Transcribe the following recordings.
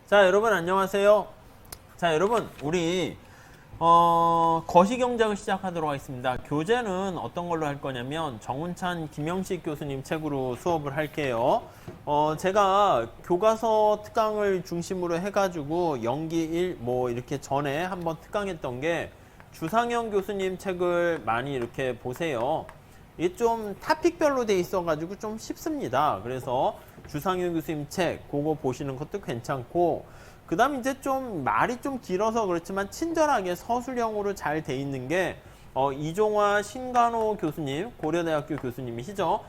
자, 여러분 안녕하세요. 자, 여러분 우리 거시경제학을 시작하도록 하겠습니다. 교재는 어떤 걸로 할 거냐면 정운찬, 김영식 교수님 책으로 수업을 할게요. 제가 교과서 특강을 중심으로 해가지고 연기 1 뭐 이렇게 전에 한번 특강했던 게 주상현 교수님 책을 많이 이렇게 보세요. 이게 좀 타픽별로 돼 있어가지고 좀 쉽습니다. 그래서 주상현 교수님 책 그거 보시는 것도 괜찮고, 그 다음 이제 좀 말이 좀 길어서 그렇지만 친절하게 서술형으로 잘 돼 있는 게 이종화 신간호 교수님, 고려대학교 교수님이시죠.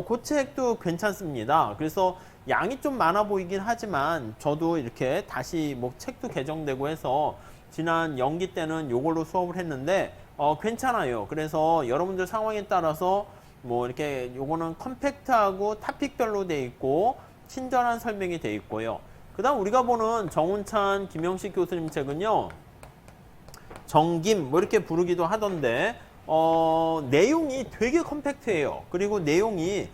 그 책도 괜찮습니다. 그래서 양이 좀 많아 보이긴 하지만 저도 이렇게 다시 뭐 책도 개정되고 해서 지난 연기 때는 요걸로 수업을 했는데 괜찮아요. 그래서 여러분들 상황에 따라서 뭐 이렇게 요거는 컴팩트하고 타픽별로 돼 있고 친절한 설명이 돼 있고요. 그 다음 우리가 보는 정운찬, 김영식 교수님 책은요, 정김 뭐 이렇게 부르기도 하던데 내용이 되게 컴팩트해요. 그리고 내용이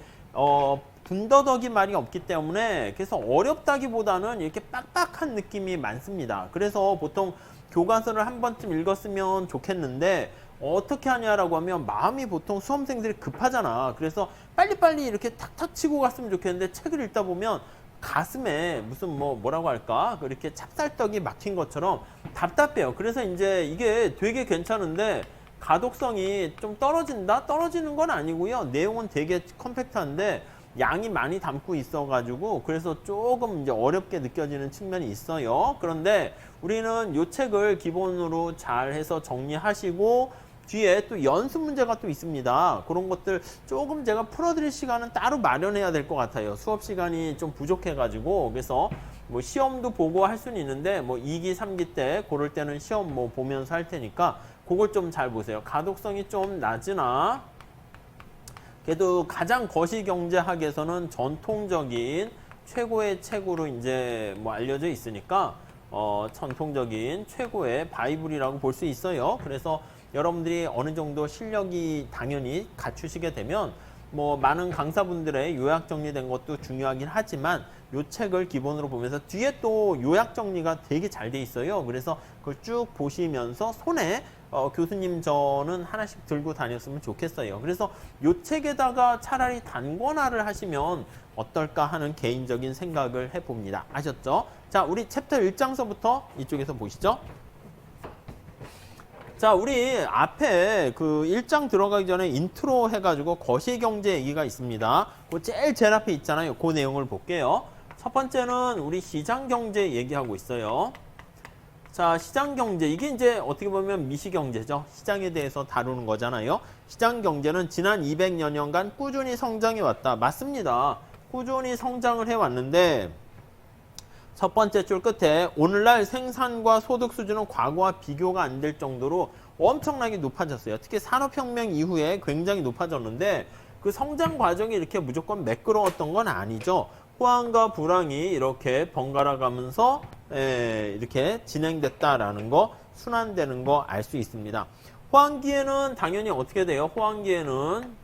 군더더기 말이 없기 때문에 그래서 어렵다기보다는 이렇게 빡빡한 느낌이 많습니다. 그래서 보통 교과서를 한 번쯤 읽었으면 좋겠는데 어떻게 하냐라고 하면 마음이 보통 수험생들이 급하잖아. 그래서 빨리빨리 이렇게 탁탁 치고 갔으면 좋겠는데 책을 읽다 보면 가슴에 무슨 뭐라고 할까? 그렇게 찹쌀떡이 막힌 것처럼 답답해요. 그래서 이제 이게 되게 괜찮은데 가독성이 좀 떨어진다? 떨어지는 건 아니고요. 내용은 되게 컴팩트한데 양이 많이 담고 있어가지고 그래서 조금 이제 어렵게 느껴지는 측면이 있어요. 그런데 우리는 이 책을 기본으로 잘 해서 정리하시고 뒤에 또 연습 문제가 또 있습니다. 그런 것들 조금 제가 풀어드릴 시간은 따로 마련해야 될 것 같아요. 수업 시간이 좀 부족해가지고. 그래서 뭐 시험도 보고 할 수는 있는데 뭐 2기, 3기 때 그럴 때는 시험 뭐 보면서 할 테니까 그걸 좀 잘 보세요. 가독성이 좀 낮으나 그래도 가장 거시경제학에서는 전통적인 최고의 책으로 이제 뭐 알려져 있으니까 전통적인 최고의 바이블이라고 볼 수 있어요. 그래서 여러분들이 어느 정도 실력이 당연히 갖추시게 되면 뭐 많은 강사분들의 요약 정리된 것도 중요하긴 하지만 이 책을 기본으로 보면서 뒤에 또 요약 정리가 되게 잘 돼 있어요. 그래서 그걸 쭉 보시면서 손에 교수님 저는 하나씩 들고 다녔으면 좋겠어요. 그래서 이 책에다가 차라리 단권화를 하시면 어떨까 하는 개인적인 생각을 해봅니다. 아셨죠? 자, 우리 챕터 1장서부터 이쪽에서 보시죠. 자, 우리 앞에 그 1장 들어가기 전에 인트로 해가지고 거시경제 얘기가 있습니다. 그 제일 앞에 있잖아요. 그 내용을 볼게요. 첫 번째는 우리 시장경제 얘기하고 있어요. 자, 시장경제. 이게 이제 어떻게 보면 미시경제죠. 시장에 대해서 다루는 거잖아요. 시장경제는 지난 200여 년간 꾸준히 성장해 왔다. 맞습니다. 꾸준히 성장을 해왔는데 첫 번째 줄 끝에 오늘날 생산과 소득 수준은 과거와 비교가 안 될 정도로 엄청나게 높아졌어요. 특히 산업혁명 이후에 굉장히 높아졌는데 그 성장 과정이 이렇게 무조건 매끄러웠던 건 아니죠. 호황과 불황이 이렇게 번갈아 가면서 이렇게 진행됐다라는 거, 순환되는 거 알 수 있습니다. 호황기에는 당연히 어떻게 돼요? 호황기에는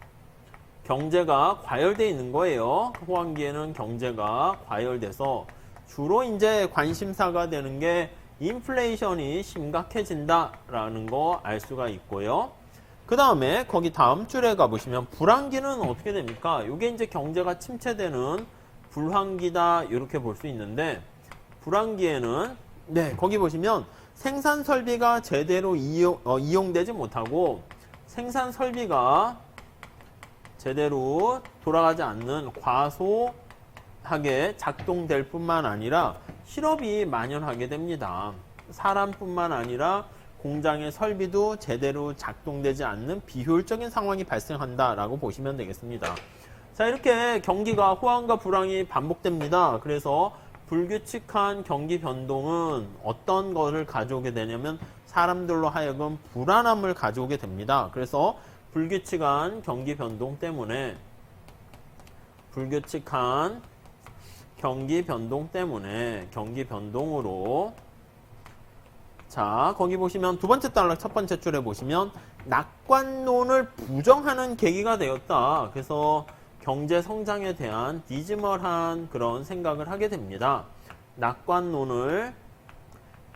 경제가 과열되어 있는 거예요. 호황기에는 경제가 과열돼서 주로 이제 관심사가 되는 게 인플레이션이 심각해진다라는 거 알 수가 있고요. 그 다음에 거기 다음 줄에 가보시면 불황기는 어떻게 됩니까? 이게 이제 경제가 침체되는 불황기다 이렇게 볼 수 있는데 불황기에는 거기 보시면 생산 설비가 제대로 이용되지 못하고 생산 설비가 제대로 돌아가지 않는 과소하게 작동될 뿐만 아니라 실업이 만연하게 됩니다. 사람뿐만 아니라 공장의 설비도 제대로 작동되지 않는 비효율적인 상황이 발생한다라고 보시면 되겠습니다. 자, 이렇게 경기가 호황과 불황이 반복됩니다. 그래서 불규칙한 경기 변동은 어떤 것을 가져오게 되냐면 사람들로 하여금 불안함을 가져오게 됩니다. 그래서 불규칙한 경기 변동 때문에 경기 변동으로 자, 거기 보시면 두 번째 단락 첫 번째 줄에 보시면 낙관론을 부정하는 계기가 되었다. 그래서 경제 성장에 대한 디즈멀한 그런 생각을 하게 됩니다. 낙관론을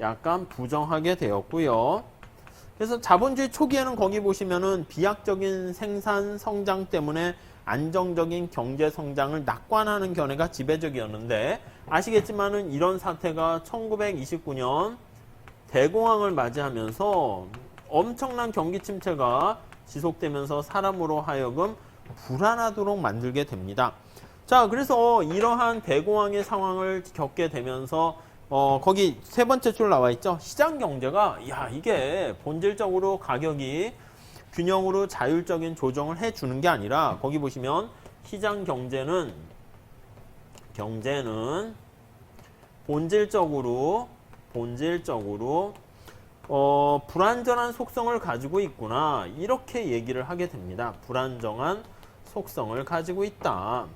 약간 부정하게 되었고요. 그래서 자본주의 초기에는 거기 보시면은 비약적인 생산 성장 때문에 안정적인 경제 성장을 낙관하는 견해가 지배적이었는데, 아시겠지만은 이런 사태가 1929년 대공황을 맞이하면서 엄청난 경기 침체가 지속되면서 사람으로 하여금 불안하도록 만들게 됩니다. 자, 그래서 이러한 대공황의 상황을 겪게 되면서 거기 세 번째 줄 나와 있죠. 시장 경제가 이게 본질적으로 가격이 균형으로 자율적인 조정을 해주는 게 아니라, 거기 보시면 시장 경제는 본질적으로 불안정한 속성을 가지고 있구나, 이렇게 얘기를 하게 됩니다. 불안정한 속성을 가지고 있다.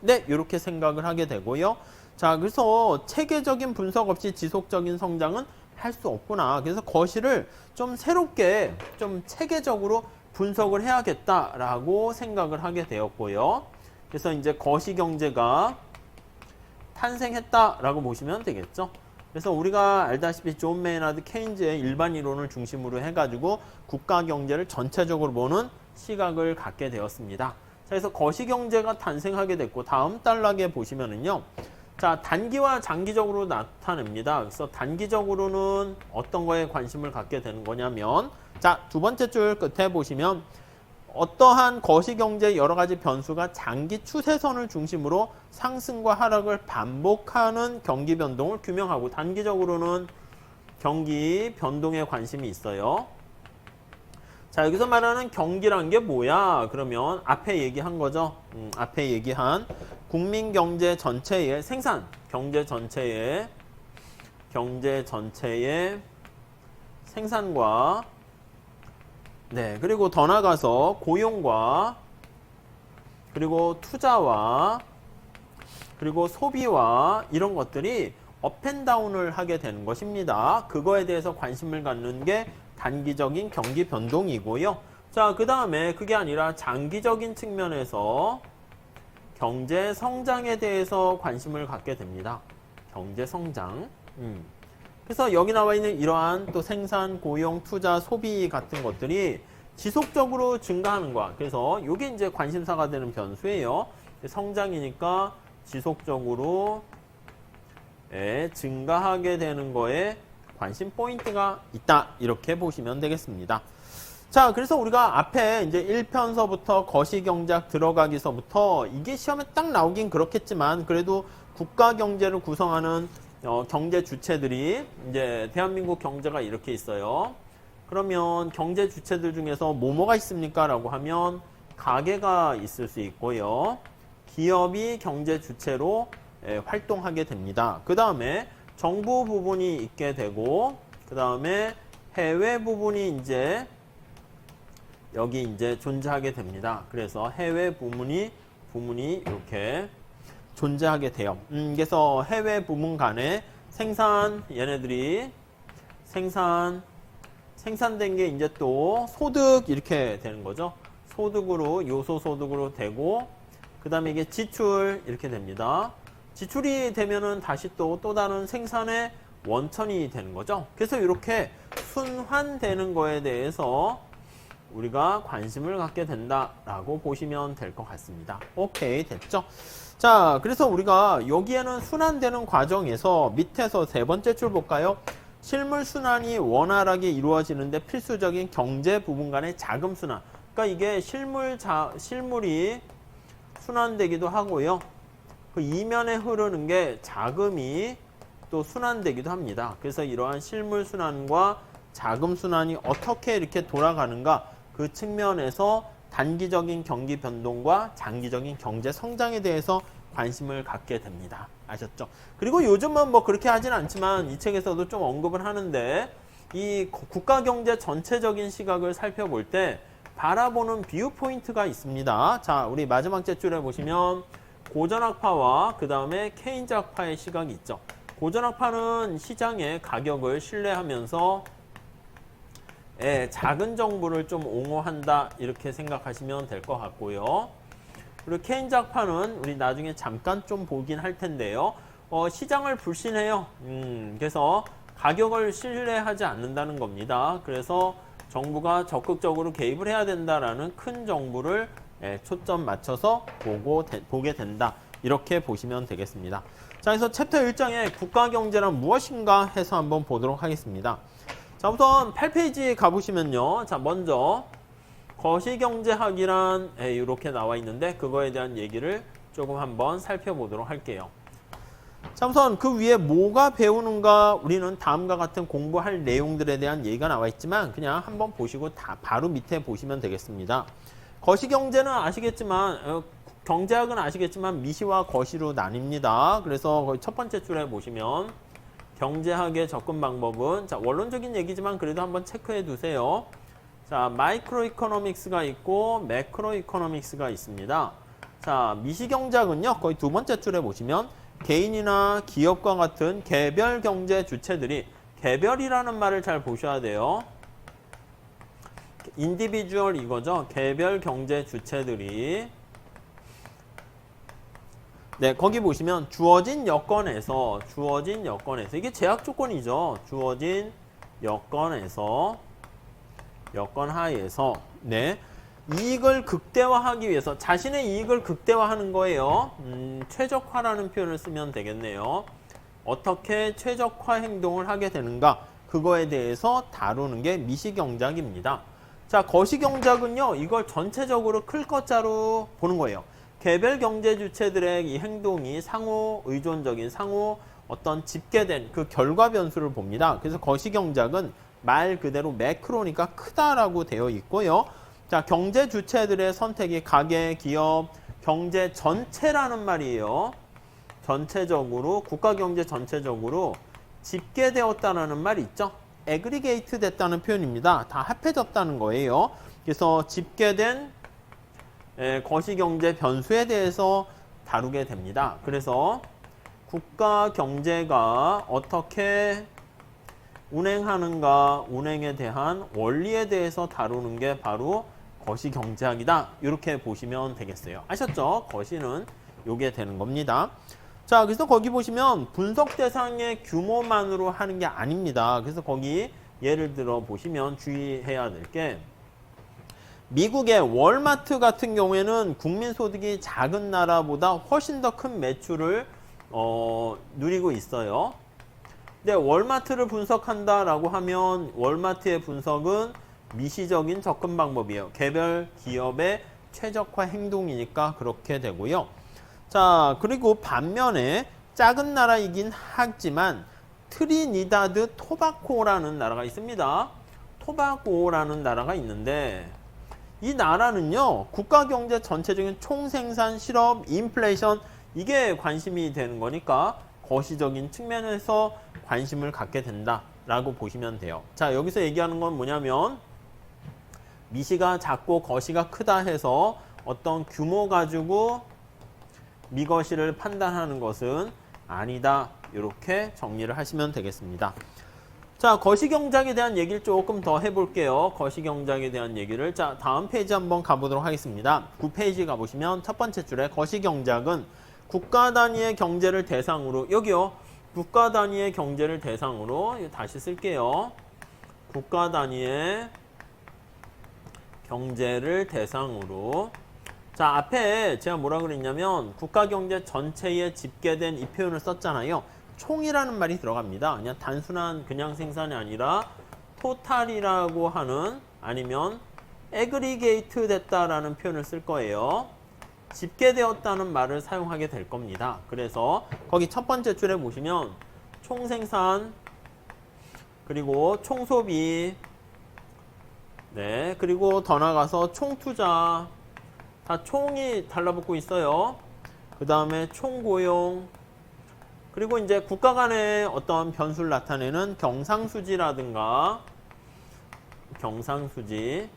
네, 이렇게 생각을 하게 되고요. 자, 그래서 체계적인 분석 없이 지속적인 성장은 할 수 없구나. 그래서 거시를 좀 새롭게 좀 체계적으로 분석을 해야겠다라고 생각을 하게 되었고요. 그래서 이제 거시 경제가 탄생했다라고 보시면 되겠죠. 그래서 우리가 알다시피 존 메이나드 케인즈의 일반 이론을 중심으로 해가지고 국가 경제를 전체적으로 보는 시각을 갖게 되었습니다. 자, 그래서 거시 경제가 탄생하게 됐고, 다음 단락에 보시면은요. 자, 단기와 장기적으로 나타냅니다. 그래서 단기적으로는 어떤 거에 관심을 갖게 되는 거냐면, 자, 두 번째 줄 끝에 보시면 어떠한 거시경제의 여러 가지 변수가 장기 추세선을 중심으로 상승과 하락을 반복하는 경기 변동을 규명하고, 단기적으로는 경기 변동에 관심이 있어요. 자, 여기서 말하는 경기란 게 뭐야? 그러면 앞에 얘기한 거죠. 앞에 얘기한 국민 경제 전체의 생산, 경제 전체의 생산과, 네, 그리고 더 나아가서 고용과, 그리고 투자와, 그리고 소비와, 이런 것들이 업앤다운을 하게 되는 것입니다. 그거에 대해서 관심을 갖는 게 단기적인 경기 변동이고요. 자, 그 다음에 그게 아니라 장기적인 측면에서 경제 성장에 대해서 관심을 갖게 됩니다. 경제 성장. 그래서 여기 나와 있는 이러한 또 생산, 고용, 투자, 소비 같은 것들이 지속적으로 증가하는 거야. 그래서 이게 이제 관심사가 되는 변수예요. 성장이니까 지속적으로 증가하게 되는 거에 관심 포인트가 있다, 이렇게 보시면 되겠습니다. 자, 그래서 우리가 앞에 이제 1편서부터 거시경제학 들어가기서부터 이게 시험에 딱 나오긴 그렇겠지만, 그래도 국가 경제를 구성하는 경제 주체들이 이제 대한민국 경제가 이렇게 있어요. 그러면 경제 주체들 중에서 뭐가 있습니까? 라고 하면 가계가 있을 수 있고요. 기업이 경제 주체로 활동하게 됩니다. 그 다음에 정부 부분이 있게 되고, 그 다음에 해외 부분이 이제 여기 이제 존재하게 됩니다. 그래서 해외 부문이 이렇게 존재하게 돼요. 그래서 해외 부문 간에 얘네들이 생산된 게 이제 또 소득, 이렇게 되는 거죠. 소득으로, 요소 소득으로 되고, 그 다음에 이게 지출, 이렇게 됩니다. 지출이 되면은 다시 또 다른 생산의 원천이 되는 거죠. 그래서 이렇게 순환되는 거에 대해서 우리가 관심을 갖게 된다라고 보시면 될 것 같습니다. 오케이, 됐죠? 자, 그래서 우리가 여기에는 순환되는 과정에서 밑에서 세 번째 줄 볼까요? 실물 순환이 원활하게 이루어지는데 필수적인 경제 부분 간의 자금 순환. 그러니까 이게 실물이 순환되기도 하고요. 그 이면에 흐르는 게 자금이 또 순환되기도 합니다. 그래서 이러한 실물 순환과 자금 순환이 어떻게 이렇게 돌아가는가, 그 측면에서 단기적인 경기 변동과 장기적인 경제 성장에 대해서 관심을 갖게 됩니다. 아셨죠? 그리고 요즘은 뭐 그렇게 하진 않지만 이 책에서도 좀 언급을 하는데, 이 국가 경제 전체적인 시각을 살펴볼 때 바라보는 비유 포인트가 있습니다. 자, 우리 마지막 줄에 보시면 고전학파와 그 다음에 케인즈학파의 시각이 있죠. 고전학파는 시장의 가격을 신뢰하면서 작은 정부를 좀 옹호한다, 이렇게 생각하시면 될 것 같고요. 그리고 케인즈학파는 우리 나중에 잠깐 좀 보긴 할 텐데요. 시장을 불신해요. 그래서 가격을 신뢰하지 않는다는 겁니다. 그래서 정부가 적극적으로 개입을 해야 된다라는 큰 정부를 초점 맞춰서 보게 된다. 이렇게 보시면 되겠습니다. 자, 그래서 챕터 1장에 국가경제란 무엇인가 해서 한번 보도록 하겠습니다. 자, 우선 8페이지 가보시면요. 자, 먼저 거시경제학이란 이렇게 나와 있는데 그거에 대한 얘기를 조금 한번 살펴보도록 할게요. 자, 우선 그 위에 뭐가 배우는가 우리는 다음과 같은 공부할 내용들에 대한 얘기가 나와 있지만 그냥 한번 보시고 바로 밑에 보시면 되겠습니다. 거시경제는 아시겠지만 경제학은 아시겠지만 미시와 거시로 나뉩니다. 그래서 거의 첫 번째 줄에 보시면 경제학의 접근 방법은 자, 원론적인 얘기지만 그래도 한번 체크해 두세요. 자, 마이크로 이코노믹스가 있고 매크로 이코노믹스가 있습니다. 자, 미시경제학은요. 거의 두 번째 줄에 보시면 개인이나 기업과 같은 개별 경제 주체들이 개별이라는 말을 잘 보셔야 돼요. 인디비주얼 이거죠. 개별 경제 주체들이 네, 거기 보시면 주어진 여건에서 이게 제약 조건이죠. 주어진 여건 하에서 네. 이익을 극대화하기 위해서 자신의 이익을 극대화하는 거예요. 최적화라는 표현을 쓰면 되겠네요. 어떻게 최적화 행동을 하게 되는가 그거에 대해서 다루는 게 미시경제학입니다. 자, 거시경제학은요. 이걸 전체적으로 클 것자로 보는 거예요. 개별 경제 주체들의 이 행동이 상호 의존적인 어떤 집계된 그 결과 변수를 봅니다. 그래서 거시경제학은 말 그대로 매크로니까 크다라고 되어 있고요. 자, 경제 주체들의 선택이 가계, 기업, 경제 전체라는 말이에요. 전체적으로, 국가 경제 전체적으로 집계되었다는 말이 있죠. 애그리게이트 됐다는 표현입니다. 다 합해졌다는 거예요. 그래서 집계된 거시경제 변수에 대해서 다루게 됩니다. 그래서 국가 경제가 어떻게 운행하는가, 운행에 대한 원리에 대해서 다루는 게 바로 거시경제학이다. 이렇게 보시면 되겠어요. 아셨죠? 거시는 요게 되는 겁니다. 자, 그래서 거기 보시면 분석 대상의 규모만으로 하는 게 아닙니다. 그래서 거기 예를 들어 보시면 주의해야 될 게 미국의 월마트 같은 경우에는 국민소득이 작은 나라보다 훨씬 더 큰 매출을 누리고 있어요. 근데 월마트를 분석한다라고 하면 월마트의 분석은 미시적인 접근 방법이에요. 개별 기업의 최적화 행동이니까 그렇게 되고요. 자, 그리고 반면에 작은 나라이긴 하지만 트리니다드 토바고라는 나라가 있습니다. 토바고라는 나라가 있는데 이 나라는요. 국가 경제 전체적인 총생산, 실업, 인플레이션 이게 관심이 되는 거니까 거시적인 측면에서 관심을 갖게 된다라고 보시면 돼요. 자, 여기서 얘기하는 건 뭐냐면 미시가 작고 거시가 크다 해서 어떤 규모 가지고 미거시를 판단하는 것은 아니다. 이렇게 정리를 하시면 되겠습니다. 자, 거시경제학에 대한 얘기를 조금 더 해볼게요. 거시경제학에 대한 얘기를. 자, 다음 페이지 한번 가보도록 하겠습니다. 9페이지 가보시면 첫 번째 줄에 거시경제학은 국가 단위의 경제를 대상으로, 여기요. 국가 단위의 경제를 대상으로, 다시 쓸게요. 국가 단위의 경제를 대상으로. 자, 앞에 제가 뭐라 그랬냐면 국가 경제 전체에 집계된 이 표현을 썼잖아요. 총이라는 말이 들어갑니다. 그냥 단순한 그냥 생산이 아니라 토탈이라고 하는 아니면 애그리게이트 됐다라는 표현을 쓸 거예요. 집계되었다는 말을 사용하게 될 겁니다. 그래서 거기 첫 번째 줄에 보시면 총생산 그리고 총소비 네 그리고 더 나가서 총투자 다 총이 달라붙고 있어요. 그 다음에 총고용 그리고 이제 국가 간의 어떤 변수를 나타내는 경상수지라든가 경상수지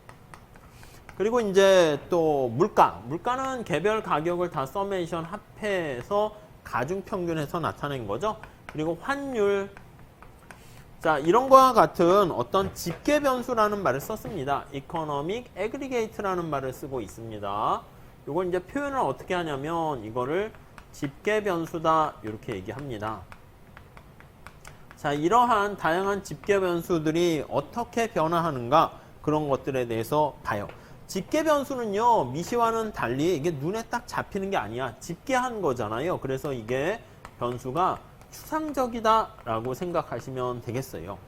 그리고 이제 또 물가는 개별 가격을 다 서메이션 합해서 가중평균해서 나타낸 거죠. 그리고 환율 자 이런 거와 같은 어떤 집계 변수라는 말을 썼습니다. economic aggregate라는 말을 쓰고 있습니다. 이걸 이제 표현을 어떻게 하냐면 이거를 집계 변수다 이렇게 얘기합니다. 자, 이러한 다양한 집계 변수들이 어떻게 변화하는가 그런 것들에 대해서 봐요. 집계 변수는요, 미시와는 달리 이게 눈에 딱 잡히는 게 아니야. 집계한 거잖아요. 그래서 이게 변수가 추상적이다라고 생각하시면 되겠어요.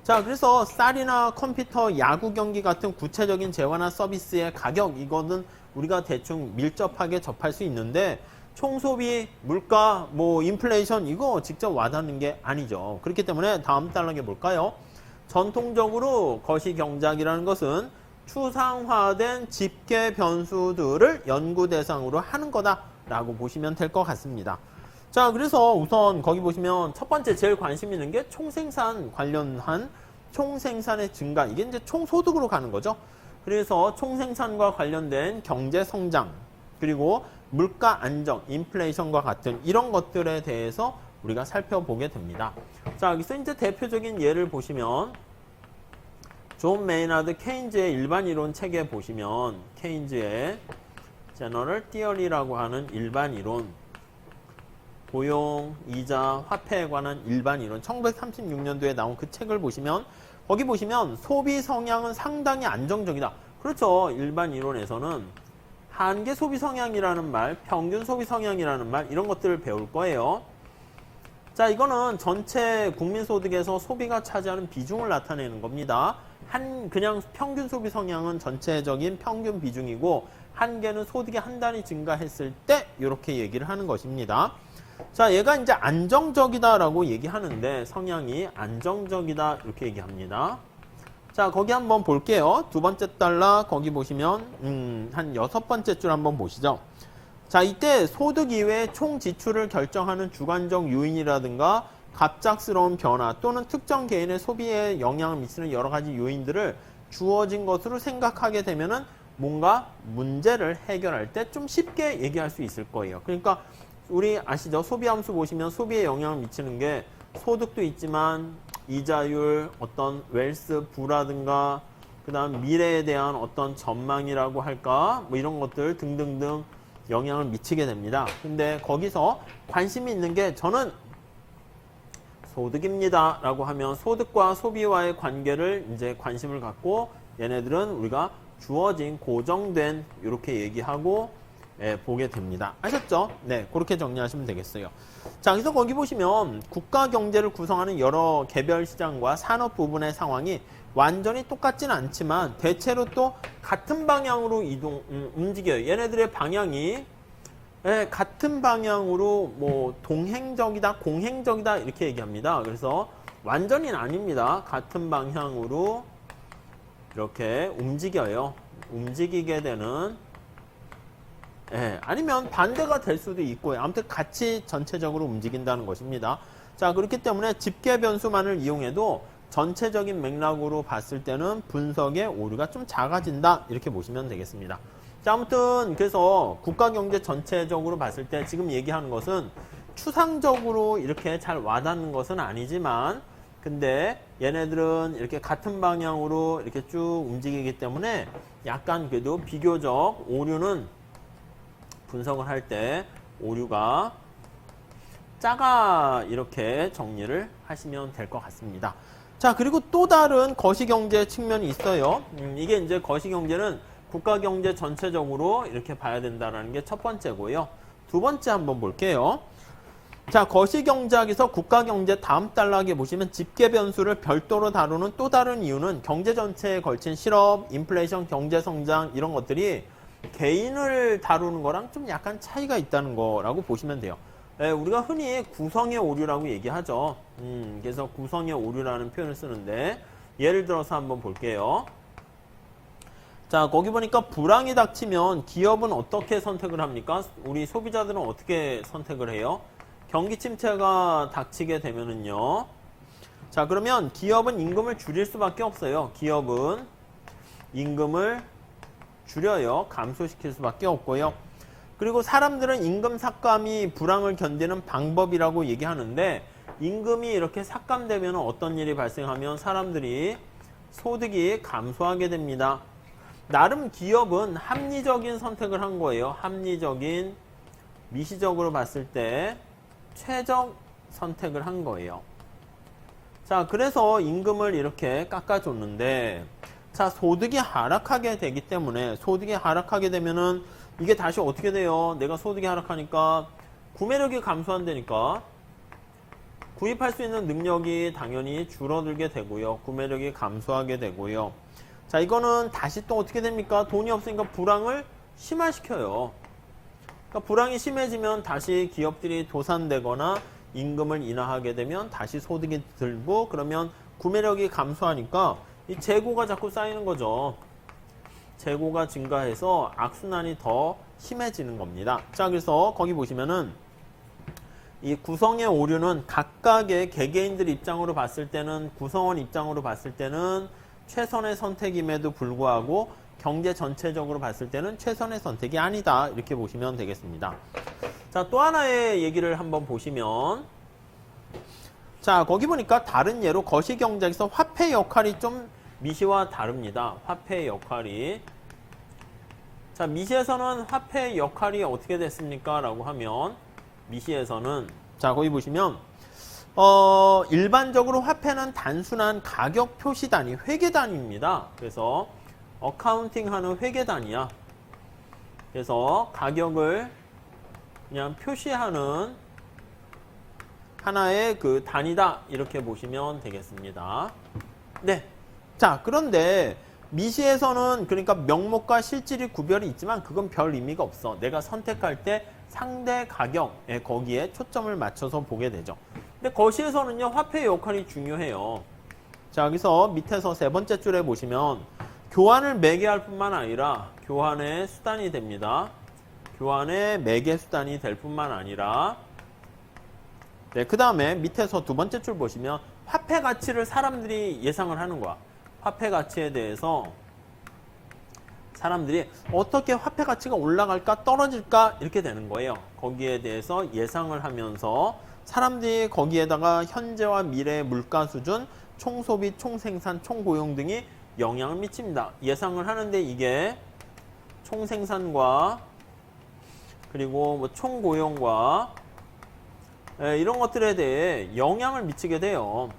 자, 그래서 쌀이나 컴퓨터, 야구 경기 같은 구체적인 재화나 서비스의 가격, 이거는 우리가 대충 밀접하게 접할 수 있는데 총소비, 물가, 뭐 인플레이션 이거 직접 와닿는 게 아니죠. 그렇기 때문에 다음 단락에 볼까요? 전통적으로 거시경제학이라는 것은 추상화된 집계 변수들을 연구 대상으로 하는 거다라고 보시면 될 것 같습니다. 자, 그래서 우선 거기 보시면 첫 번째 제일 관심 있는 게 총생산 관련한 총생산의 증가, 이게 이제 총소득으로 가는 거죠. 그래서 총생산과 관련된 경제 성장, 그리고 물가 안정, 인플레이션과 같은 이런 것들에 대해서 우리가 살펴보게 됩니다. 자, 여기서 이제 대표적인 예를 보시면 존 메이나드 케인즈의 일반 이론 책에 보시면 케인즈의 제너럴 티어리라고 하는 일반 이론, 고용, 이자, 화폐에 관한 일반 이론 1936년도에 나온 그 책을 보시면 거기 보시면 소비 성향은 상당히 안정적이다. 그렇죠. 일반 이론에서는 한계 소비 성향이라는 말, 평균 소비 성향이라는 말 이런 것들을 배울 거예요. 자, 이거는 전체 국민소득에서 소비가 차지하는 비중을 나타내는 겁니다. 그냥 평균 소비 성향은 전체적인 평균 비중이고 한계는 소득이 한 단위 증가했을 때 이렇게 얘기를 하는 것입니다. 자, 얘가 이제 안정적이다라고 얘기하는데 성향이 안정적이다 이렇게 얘기합니다. 자, 거기 한번 볼게요. 두 번째 달러 거기 보시면 한 6번째 줄 한번 보시죠. 자, 이때 소득 이외에 총 지출을 결정하는 주관적 요인이라든가 갑작스러운 변화 또는 특정 개인의 소비에 영향을 미치는 여러 가지 요인들을 주어진 것으로 생각하게 되면은 뭔가 문제를 해결할 때 좀 쉽게 얘기할 수 있을 거예요. 그러니까 우리 아시죠? 소비함수 보시면 소비에 영향을 미치는 게 소득도 있지만 이자율, 어떤 웰스 부라든가 그 다음 미래에 대한 어떤 전망이라고 할까 뭐 이런 것들 등등등 영향을 미치게 됩니다. 근데 거기서 관심이 있는 게 저는 소득입니다 라고 하면 소득과 소비와의 관계를 이제 관심을 갖고 얘네들은 우리가 주어진 고정된 이렇게 얘기하고 보게 됩니다. 아셨죠? 네, 그렇게 정리하시면 되겠어요. 자, 그래서 거기 보시면 국가 경제를 구성하는 여러 개별 시장과 산업 부분의 상황이 완전히 똑같지는 않지만 대체로 또 같은 방향으로 움직여요. 얘네들의 방향이 같은 방향으로 뭐 동행적이다, 공행적이다 이렇게 얘기합니다. 그래서 완전히는 아닙니다. 같은 방향으로 이렇게 움직여요. 움직이게 되는 아니면 반대가 될 수도 있고요. 아무튼 같이 전체적으로 움직인다는 것입니다. 자, 그렇기 때문에 집계 변수만을 이용해도 전체적인 맥락으로 봤을 때는 분석의 오류가 좀 작아진다 이렇게 보시면 되겠습니다. 자, 아무튼 그래서 국가 경제 전체적으로 봤을 때 지금 얘기하는 것은 추상적으로 이렇게 잘 와닿는 것은 아니지만 근데 얘네들은 이렇게 같은 방향으로 이렇게 쭉 움직이기 때문에 약간 그래도 비교적 오류는 분석을 할 때 오류가 작아 이렇게 정리를 하시면 될 것 같습니다. 자, 그리고 또 다른 거시경제 측면이 있어요. 이게 이제 거시경제는 국가경제 전체적으로 이렇게 봐야 된다는 게 첫 번째고요. 두 번째 한번 볼게요. 자, 거시경제학에서 국가경제 다음 단락에 보시면 집계 변수를 별도로 다루는 또 다른 이유는 경제 전체에 걸친 실업, 인플레이션, 경제성장 이런 것들이 개인을 다루는 거랑 좀 약간 차이가 있다는 거라고 보시면 돼요. 우리가 흔히 구성의 오류라고 얘기하죠. 그래서 구성의 오류라는 표현을 쓰는데 예를 들어서 한번 볼게요. 자, 거기 보니까 불황이 닥치면 기업은 어떻게 선택을 합니까? 우리 소비자들은 어떻게 선택을 해요? 경기 침체가 닥치게 되면은요. 자, 그러면 기업은 임금을 줄일 수밖에 없어요. 기업은 임금을 줄여요. 감소시킬 수밖에 없고요. 그리고 사람들은 임금 삭감이 불황을 견디는 방법이라고 얘기하는데 임금이 이렇게 삭감되면 어떤 일이 발생하면 사람들이 소득이 감소하게 됩니다. 나름 기업은 합리적인 선택을 한 거예요. 합리적인 미시적으로 봤을 때 최적 선택을 한 거예요. 자, 그래서 임금을 이렇게 깎아줬는데, 자, 소득이 하락하게 되기 때문에, 소득이 하락하게 되면은 이게 다시 어떻게 돼요? 내가 소득이 하락하니까 구매력이 감소한다니까 구입할 수 있는 능력이 당연히 줄어들게 되고요. 구매력이 감소하게 되고요. 자, 이거는 다시 또 어떻게 됩니까? 돈이 없으니까 불황을 심화시켜요. 그러니까 불황이 심해지면 다시 기업들이 도산되거나 임금을 인하하게 되면 다시 소득이 들고, 그러면 구매력이 감소하니까 이 재고가 자꾸 쌓이는 거죠. 재고가 증가해서 악순환이 더 심해지는 겁니다. 자, 그래서 거기 보시면은 이 구성의 오류는 각각의 개개인들 입장으로 봤을 때는, 구성원 입장으로 봤을 때는 최선의 선택임에도 불구하고 경제 전체적으로 봤을 때는 최선의 선택이 아니다, 이렇게 보시면 되겠습니다. 자, 또 하나의 얘기를 한번 보시면, 자, 거기 보니까 다른 예로 거시경제에서 화폐 역할이 좀 미시와 다릅니다. 화폐 역할이. 자, 미시에서는 화폐 역할이 어떻게 됐습니까? 라고 하면, 미시에서는, 자, 거기 보시면, 일반적으로 화폐는 단순한 가격 표시 단위, 회계 단위입니다. 그래서, 어카운팅 하는 회계 단위야. 그래서, 가격을 그냥 표시하는 하나의 그 단위다, 이렇게 보시면 되겠습니다. 네. 자, 그런데 미시에서는 그러니까 명목과 실질이 구별이 있지만 그건 별 의미가 없어. 내가 선택할 때 상대 가격에 거기에 초점을 맞춰서 보게 되죠. 근데 거시에서는요, 화폐의 역할이 중요해요. 자, 여기서 밑에서 세 번째 줄에 보시면 교환을 매개할 뿐만 아니라 교환의 수단이 됩니다. 교환의 매개 수단이 될 뿐만 아니라, 네, 그 다음에 밑에서 두 번째 줄 보시면 화폐 가치를 사람들이 예상을 하는 거야. 화폐 가치에 대해서 사람들이 어떻게 화폐 가치가 올라갈까 떨어질까 이렇게 되는 거예요. 거기에 대해서 예상을 하면서 사람들이 거기에다가 현재와 미래의 물가 수준, 총소비, 총생산, 총고용 등이 영향을 미칩니다. 예상을 하는데 이게 총생산과 그리고 뭐 총고용과 이런 것들에 대해 영향을 미치게 돼요.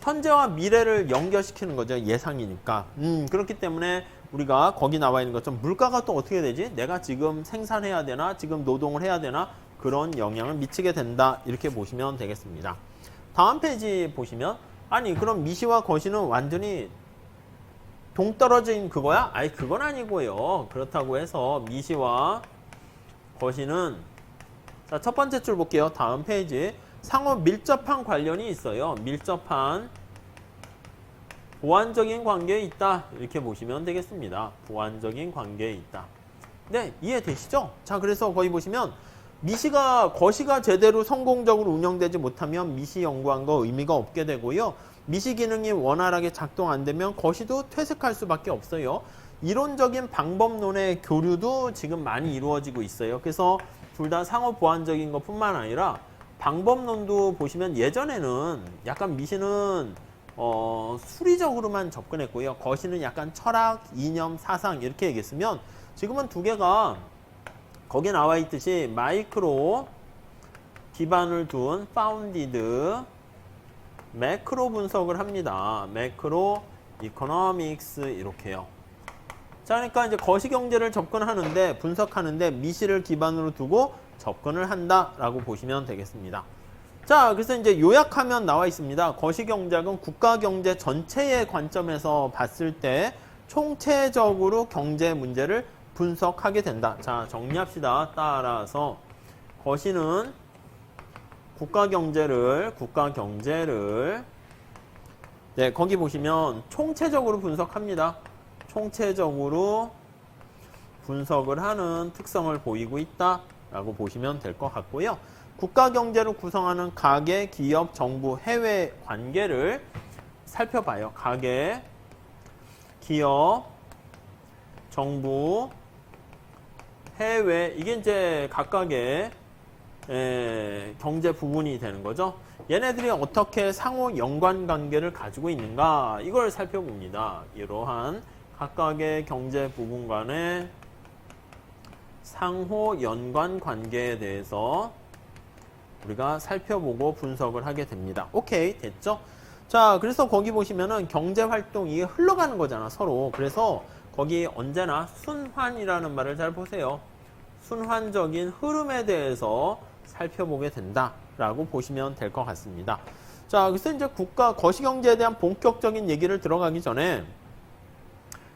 현재와 미래를 연결시키는 거죠. 예상이니까. 그렇기 때문에 우리가 거기 나와 있는 것처럼 물가가 또 어떻게 되지? 내가 지금 생산해야 되나? 지금 노동을 해야 되나? 그런 영향을 미치게 된다. 이렇게 보시면 되겠습니다. 다음 페이지 보시면, 아니 그럼 미시와 거시는 완전히 동떨어진 그거야? 아니 그건 아니고요. 그렇다고 해서 미시와 거시는, 자, 첫 번째 줄 볼게요. 다음 페이지. 상호 밀접한 관련이 있어요. 밀접한 보완적인 관계에 있다. 이렇게 보시면 되겠습니다. 보완적인 관계에 있다. 네, 이해되시죠? 자, 그래서 거기 보시면 거시가 제대로 성공적으로 운영되지 못하면 미시 연구한 거 의미가 없게 되고요. 미시 기능이 원활하게 작동 안 되면 거시도 퇴색할 수밖에 없어요. 이론적인 방법론의 교류도 지금 많이 이루어지고 있어요. 그래서 둘 다 상호 보완적인 것뿐만 아니라 방법론도 보시면 예전에는 약간 미시는 수리적으로만 접근했고요. 거시는 약간 철학, 이념, 사상 이렇게 얘기했으면 지금은 두 개가 거기에 나와 있듯이 마이크로 기반을 둔 파운디드 매크로 분석을 합니다. 매크로 이코노믹스 이렇게요. 자, 그러니까 이제 거시경제를 접근하는데, 분석하는데 미시를 기반으로 두고 접근을 한다라고 보시면 되겠습니다. 자, 그래서 이제 요약하면 나와 있습니다. 거시경제학은 국가경제 전체의 관점에서 봤을 때 총체적으로 경제 문제를 분석하게 된다. 자, 정리합시다. 따라서 거시는 국가경제를 네, 거기 보시면 총체적으로 분석합니다. 총체적으로 분석을 하는 특성을 보이고 있다라고 보시면 될 것 같고요. 국가경제를 구성하는 가계, 기업, 정부, 해외 관계를 살펴봐요. 가계, 기업, 정부, 해외, 이게 이제 각각의 경제 부분이 되는 거죠. 얘네들이 어떻게 상호 연관 관계를 가지고 있는가, 이걸 살펴봅니다. 이러한 각각의 경제 부분 간의 상호 연관 관계에 대해서 우리가 살펴보고 분석을 하게 됩니다. 오케이, 됐죠? 자, 그래서 거기 보시면은 경제활동이 흘러가는 거잖아, 서로. 그래서 거기 언제나 순환이라는 말을 잘 보세요. 순환적인 흐름에 대해서 살펴보게 된다라고 보시면 될 것 같습니다. 자, 그래서 이제 국가 거시경제에 대한 본격적인 얘기를 들어가기 전에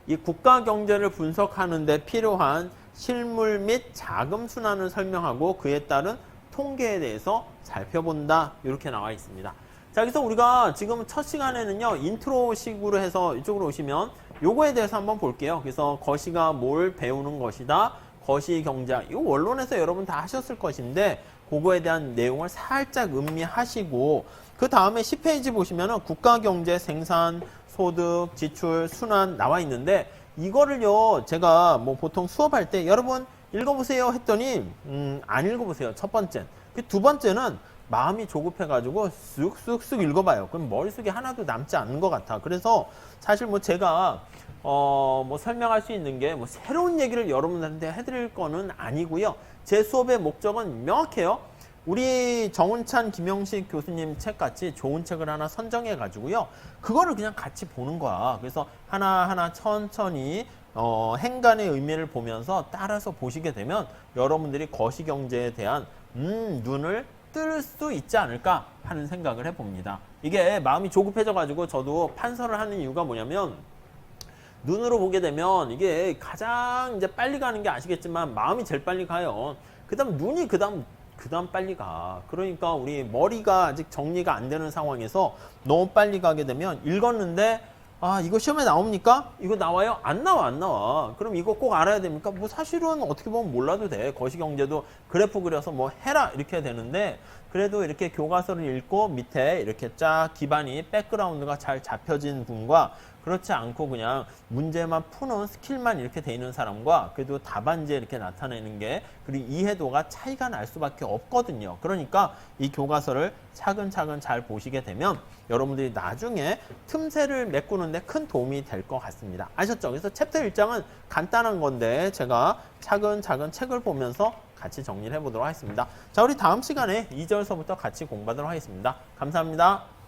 이 국가 경제를 분석하는 데 필요한 실물 및 자금 순환을 설명하고 그에 따른 통계에 대해서 살펴본다. 이렇게 나와 있습니다. 자, 그래서 우리가 지금 첫 시간에는요, 인트로식으로 해서 이쪽으로 오시면 요거에 대해서 한번 볼게요. 그래서 거시가 뭘 배우는 것이다. 거시경제. 이 원론에서 여러분 다 하셨을 것인데 그거에 대한 내용을 살짝 음미하시고 그 다음에 10페이지 보시면은 국가경제, 생산, 소득, 지출, 순환 나와 있는데 이거를요, 제가 뭐 보통 수업할 때 여러분 읽어보세요 했더니 안 읽어보세요. 첫 번째. 그 두 번째는 마음이 조급해가지고 쓱쓱쓱 읽어봐요. 그럼 머릿속에 하나도 남지 않는 것 같아. 그래서 사실 뭐 제가 뭐 설명할 수 있는 게 뭐 새로운 얘기를 여러분들한테 해드릴 거는 아니고요. 제 수업의 목적은 명확해요. 우리 정운찬, 김영식 교수님 책같이 좋은 책을 하나 선정해 가지고요. 그거를 그냥 같이 보는 거야. 그래서 하나하나 천천히 행간의 의미를 보면서 따라서 보시게 되면 여러분들이 거시경제에 대한 눈을 뜰 수 있지 않을까 하는 생각을 해봅니다. 이게 마음이 조급해져 가지고 저도 판서를 하는 이유가 뭐냐면 눈으로 보게 되면 이게 가장 이제 빨리 가는 게 아시겠지만 마음이 제일 빨리 가요. 그다음 눈이 그다음 빨리 가. 그러니까 우리 머리가 아직 정리가 안 되는 상황에서 너무 빨리 가게 되면 읽었는데 아, 이거 시험에 나옵니까? 이거 나와요? 안 나와, 안 나와. 그럼 이거 꼭 알아야 됩니까? 뭐 사실은 어떻게 보면 몰라도 돼. 거시경제도 그래프 그려서 뭐 해라 이렇게 되는데 그래도 이렇게 교과서를 읽고 밑에 이렇게 쫙 기반이 백그라운드가 잘 잡혀진 분과 그렇지 않고 그냥 문제만 푸는 스킬만 이렇게 돼 있는 사람과 그래도 답안지에 이렇게 나타내는 게 그리고 이해도가 차이가 날 수밖에 없거든요. 그러니까 이 교과서를 차근차근 잘 보시게 되면 여러분들이 나중에 틈새를 메꾸는데 큰 도움이 될 것 같습니다. 아셨죠? 그래서 챕터 1장은 간단한 건데 제가 차근차근 책을 보면서 같이 정리를 해보도록 하겠습니다. 자, 우리 다음 시간에 2절서부터 같이 공부하도록 하겠습니다. 감사합니다.